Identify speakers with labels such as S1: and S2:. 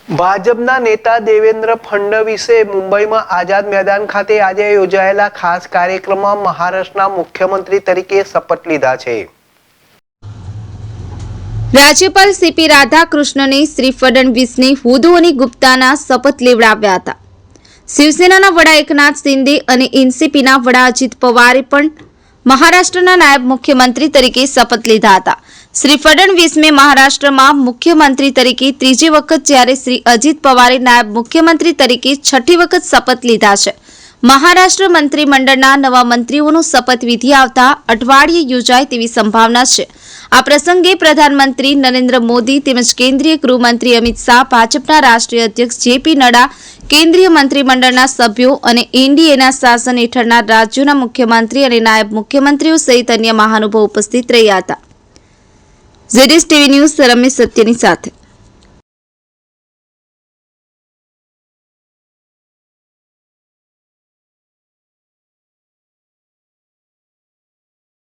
S1: ભાજપના નેતા દેવેન્દ્ર ફડણવીસે મુંબઈમાં આઝાદ મેદાન ખાતે આજે યોજાયેલા ખાસ કાર્યક્રમમાં મહારાષ્ટ્રના મુખ્યમંત્રી તરીકે શપથ લીધા છે।
S2: રાજ્યપાલ સીપી રાધાકૃષ્ણને શ્રી ફડણવીસને હુદુ અને ગુપ્તાના શપથ લેવડાવ્યા હતા। શિવસેનાના વડા એકનાથ શિંદે અને એનસીપીના વડા અજીત પવારે પણ મહારાષ્ટ્રના નાયબ મુખ્યમંત્રી તરીકે શપથ લીધા હતા। શ્રી ફડણવીસે મહારાષ્ટ્રમાં મુખ્યમંત્રી તરીકે ત્રીજી વખત જ્યારે શ્રી અજીત પવારે નાયબ મુખ્યમંત્રી તરીકે છઠ્ઠી વખત શપથ લીધા છે। મહારાષ્ટ્ર મંત્રીમંડળના નવા મંત્રીઓનો શપથવિધિ આવતા અઠવાડિયે યોજાય તેવી સંભાવના છે। આ પ્રસંગે પ્રધાનમંત્રી નરેન્દ્ર મોદી તેમજ કેન્દ્રીય ગૃહમંત્રી અમિત શાહ, ભાજપના રાષ્ટ્રીય અધ્યક્ષ જેપી નડ્ડા, કેન્દ્રીય મંત્રીમંડળના સભ્યો અને એનડીએના શાસન હેઠળના રાજ્યોના મુખ્યમંત્રી અને નાયબ મુખ્યમંત્રીઓ સહિત અન્ય મહાનુભાવો ઉપસ્થિત રહ્યા હતા। ZSTV ન્યૂઝ રમેશ સત્યની સાથે।